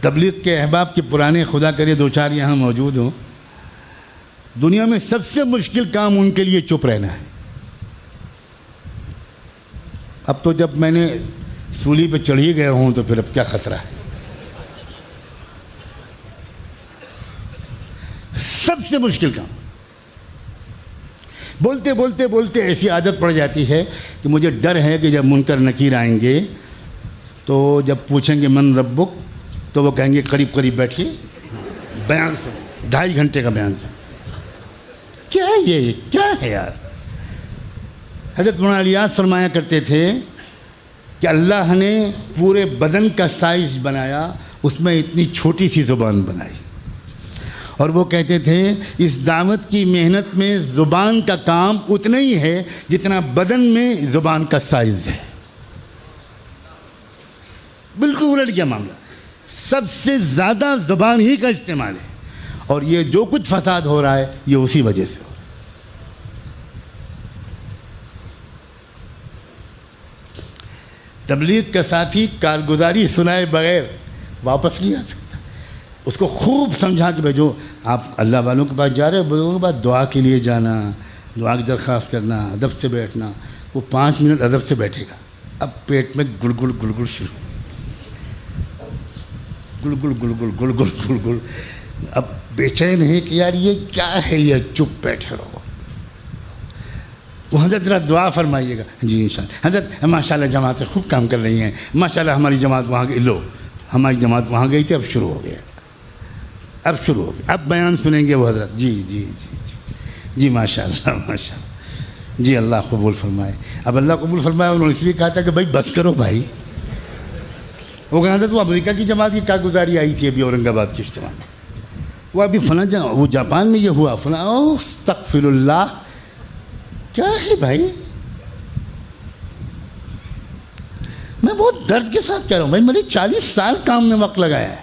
تبلیغ کے احباب کے پرانے خدا کرے دو چار یہاں موجود ہوں. دنیا میں سب سے مشکل کام ان کے لیے چپ رہنا ہے. اب تو جب میں نے سولی پہ چڑھ ہی گیا ہوں تو پھر اب کیا خطرہ ہے. سب سے مشکل کام. بولتے بولتے بولتے ایسی عادت پڑ جاتی ہے کہ مجھے ڈر ہے کہ جب منکر نکیر آئیں گے تو جب پوچھیں گے من ربک تو وہ کہیں گے قریب قریب بیٹھیے بیان سے 2.5 گھنٹے کا بیان سے. کیا ہے یہ کیا ہے یار. حضرت مولانا الیاس فرمایا کرتے تھے کہ اللہ نے پورے بدن کا سائز بنایا, اس میں اتنی چھوٹی سی زبان بنائی, اور وہ کہتے تھے اس دعوت کی محنت میں زبان کا کام اتنا ہی ہے جتنا بدن میں زبان کا سائز ہے. بالکل الٹ گیا معاملہ. سب سے زیادہ زبان ہی کا استعمال ہے, اور یہ جو کچھ فساد ہو رہا ہے یہ اسی وجہ سے ہو رہا ہے. تبلیغ کا ساتھی کارگزاری سنائے بغیر واپس نہیں آ سکتا. اس کو خوب سمجھا کہ بھائی جو آپ اللہ والوں کے پاس جا رہے ہیں بزرگوں کے پاس دعا کے لیے جانا, دعا کی درخواست کرنا, ادب سے بیٹھنا. وہ 5 منٹ ادب سے بیٹھے گا, اب پیٹ میں گڑگڑ گڑگڑ شروع, گڑگڑ گڑگڑ گڑگڑ گڑگڑ. اب بے چین ہے کہ یار یہ کیا ہے, یہ چپ بیٹھے رہو. وہ حضرت ذرا دعا فرمائیے گا. جی انشاءاللہ حضرت ماشاء اللہ جماعتیں خوب کام کر رہی ہیں, ماشاء اللہ ہماری جماعت وہاں گئی. لو ہماری جماعت وہاں گئی تھی, اب شروع ہو گیا, اب شروع ہو گیا, اب بیان سنیں گے وہ حضرت. جی جی جی جی جی ماشاء اللہ ماشاء اللہ, جی اللہ قبول فرمائے. اب اللہ قبول فرمائے انہوں نے اس لیے کہا تھا کہ بھائی بس کرو بھائی. وہ کہا حضرت وہ امریکہ کی جماعت کی کارگزاری آئی تھی ابھی اورنگ آباد کے اجتماع میں, وہ ابھی فلاں وہ جاپان میں یہ ہوا فلاں. استغفر اللہ, کیا ہے بھائی. میں بہت درد کے ساتھ کہہ رہا ہوں بھائی, میں نے 40 سال کام میں وقت لگایا ہے,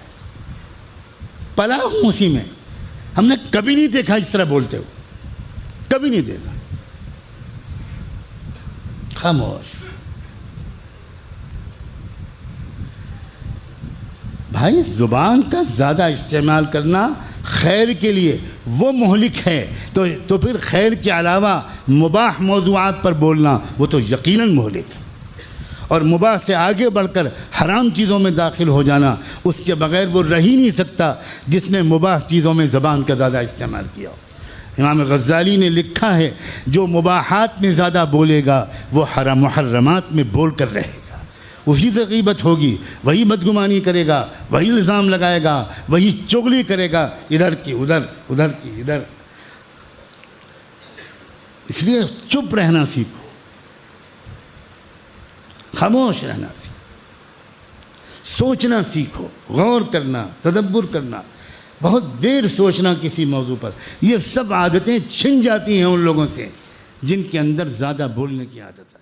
پلا ہوں اسی میں. ہم نے کبھی نہیں دیکھا اس طرح بولتے ہو, کبھی نہیں دیکھا. خاموش بھائی. زبان کا زیادہ استعمال کرنا خیر کے لیے وہ مہلک ہے, تو پھر خیر کے علاوہ مباح موضوعات پر بولنا وہ تو یقیناً مہلک ہے. اور مباح سے آگے بڑھ کر حرام چیزوں میں داخل ہو جانا, اس کے بغیر وہ رہ ہی نہیں سکتا جس نے مباح چیزوں میں زبان کا زیادہ استعمال کیا ہو. امام غزالی نے لکھا ہے جو مباحات میں زیادہ بولے گا وہ حرام محرمات میں بول کر رہے گا. اسی سے غیبت ہوگی, وہی بدگمانی کرے گا, وہی الزام لگائے گا, وہی چغلی کرے گا, ادھر کی ادھر ادھر کی ادھر. اس لیے چپ رہنا سیکھو, خاموش رہنا سیکھو, سوچنا سیکھو, غور کرنا, تدبر کرنا, بہت دیر سوچنا کسی موضوع پر. یہ سب عادتیں چھن جاتی ہیں ان لوگوں سے جن کے اندر زیادہ بولنے کی عادت ہے.